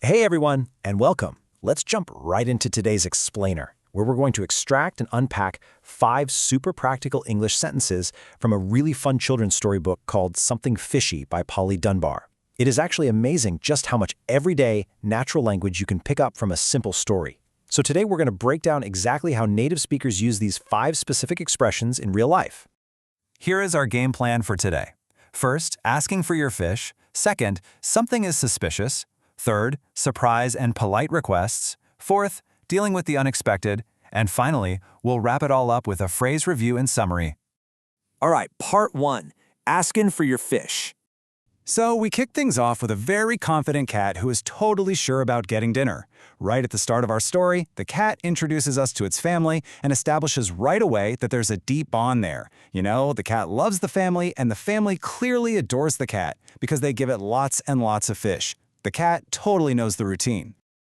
Hey everyone, and welcome. Let's jump right into today's explainer, where we're going to extract and unpack 5 super practical English sentences from a really fun children's storybook called Something Fishy by Polly Dunbar. It is actually amazing just how much everyday, natural language you can pick up from a simple story. So today we're going to break down exactly how native speakers use these 5 specific expressions in real life. Here is our game plan for today. First, asking for your fish. Second, something is suspicious. Third, surprise and polite requests. Fourth, dealing with the unexpected. And finally, we'll wrap it all up with a phrase review and summary. All right, part 1, asking for your fish. So we kick things off with a very confident cat who is totally sure about getting dinner. Right at the start of our story, the cat introduces us to its family and establishes right away that there's a deep bond there. You know, the cat loves the family and the family clearly adores the cat because they give it lots and lots of fish. The cat totally knows the routine.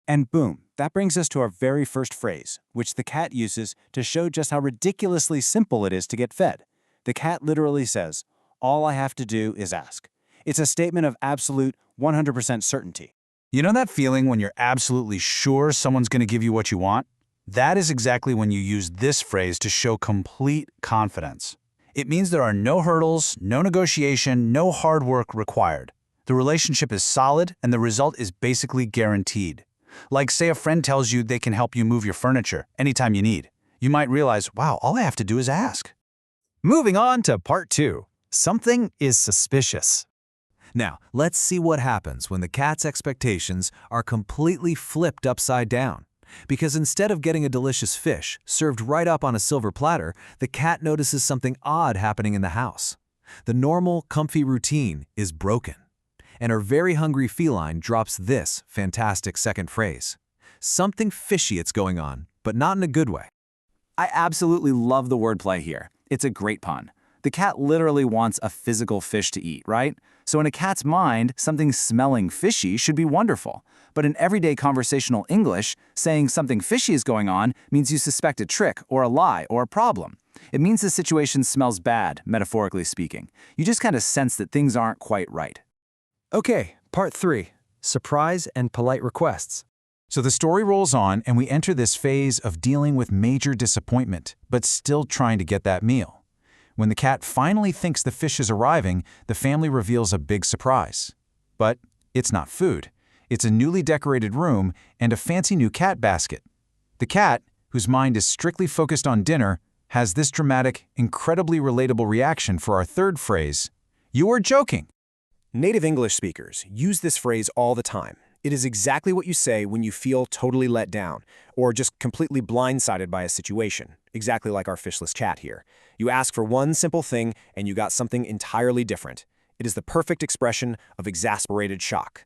And boom, that brings us to our very first phrase, which the cat uses to show just how ridiculously simple it is to get fed. The cat literally says, "All I have to do is ask." It's a statement of absolute 100% certainty. You know that feeling when you're absolutely sure someone's going to give you what you want? That is exactly when you use this phrase to show complete confidence. It means there are no hurdles, no negotiation, no hard work required. The relationship is solid and the result is basically guaranteed. Like say a friend tells you they can help you move your furniture anytime you need. You might realize, wow, all I have to do is ask. Moving on to part 2. Something is suspicious. Now, let's see what happens when the cat's expectations are completely flipped upside down. Because instead of getting a delicious fish served right up on a silver platter, the cat notices something odd happening in the house. The normal, comfy routine is broken. And our very hungry feline drops this fantastic second phrase. Something fishy it's going on, but not in a good way. I absolutely love the wordplay here. It's a great pun. The cat literally wants a physical fish to eat, right? So in a cat's mind, something smelling fishy should be wonderful. But in everyday conversational English, saying something fishy is going on means you suspect a trick or a lie or a problem. It means the situation smells bad, metaphorically speaking. You just kind of sense that things aren't quite right. Okay, part 3. Surprise and polite requests. So the story rolls on and we enter this phase of dealing with major disappointment, but still trying to get that meal. When the cat finally thinks the fish is arriving, the family reveals a big surprise. But it's not food. It's a newly decorated room and a fancy new cat basket. The cat, whose mind is strictly focused on dinner, has this dramatic, incredibly relatable reaction for our third phrase. You are joking. Native English speakers use this phrase all the time. It is exactly what you say when you feel totally let down or just completely blindsided by a situation, exactly like our fishless cat here. You ask for one simple thing and you got something entirely different. It is the perfect expression of exasperated shock.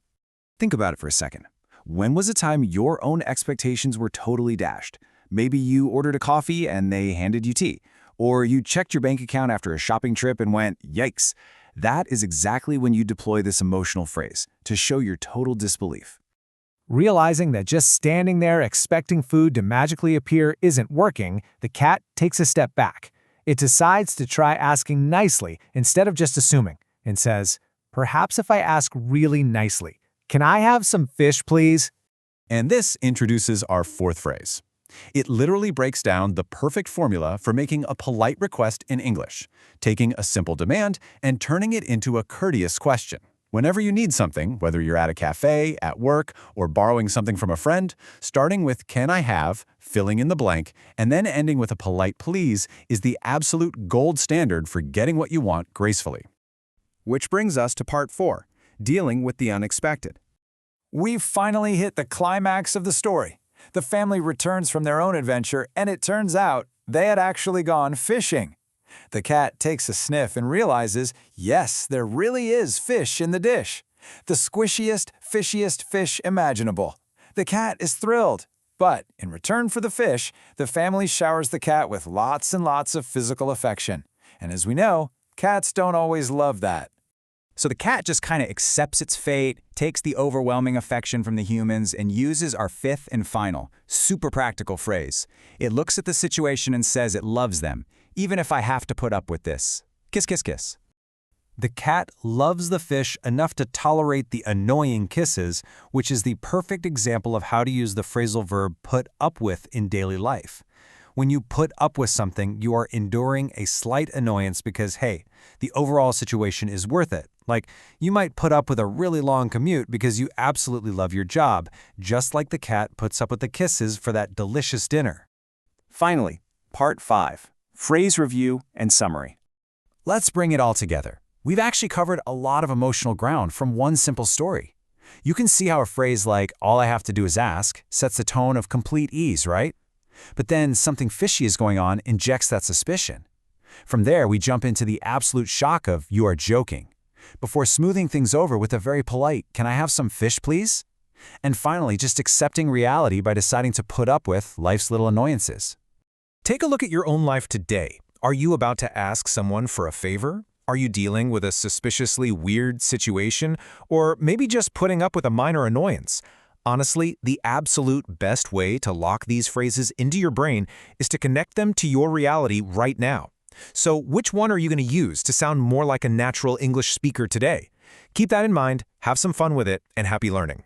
Think about it for a second. When was the time your own expectations were totally dashed? Maybe you ordered a coffee and they handed you tea. Or you checked your bank account after a shopping trip and went, yikes. That is exactly when you deploy this emotional phrase, to show your total disbelief. Realizing that just standing there expecting food to magically appear isn't working, the cat takes a step back. It decides to try asking nicely instead of just assuming, and says, "Perhaps if I ask really nicely, can I have some fish, please?" And this introduces our fourth phrase. It literally breaks down the perfect formula for making a polite request in English, taking a simple demand and turning it into a courteous question. Whenever you need something, whether you're at a cafe, at work, or borrowing something from a friend, starting with "can I have," filling in the blank, and then ending with a polite "please" is the absolute gold standard for getting what you want gracefully. Which brings us to part 4, dealing with the unexpected. We've finally hit the climax of the story. The family returns from their own adventure, and it turns out they had actually gone fishing. The cat takes a sniff and realizes, yes, there really is fish in the dish. The squishiest, fishiest fish imaginable. The cat is thrilled, but in return for the fish, the family showers the cat with lots and lots of physical affection. And as we know, cats don't always love that. So the cat just kind of accepts its fate, takes the overwhelming affection from the humans, and uses our fifth and final, super practical phrase. It looks at the situation and says it loves them, even if I have to put up with this. Kiss, kiss, kiss. The cat loves the fish enough to tolerate the annoying kisses, which is the perfect example of how to use the phrasal verb put up with in daily life. When you put up with something, you are enduring a slight annoyance because, hey, the overall situation is worth it. Like, you might put up with a really long commute because you absolutely love your job, just like the cat puts up with the kisses for that delicious dinner. Finally, Part 5, Phrase Review and Summary. Let's bring it all together. We've actually covered a lot of emotional ground from one simple story. You can see how a phrase like, all I have to do is ask, sets a tone of complete ease, right? But then something fishy is going on injects that suspicion. From there, we jump into the absolute shock of, you are joking, before smoothing things over with a very polite, can I have some fish, please? And finally, just accepting reality by deciding to put up with life's little annoyances. Take a look at your own life today. Are you about to ask someone for a favor? Are you dealing with a suspiciously weird situation? Or maybe just putting up with a minor annoyance? Honestly, the absolute best way to lock these phrases into your brain is to connect them to your reality right now. So which one are you going to use to sound more like a natural English speaker today? Keep that in mind, have some fun with it, and happy learning.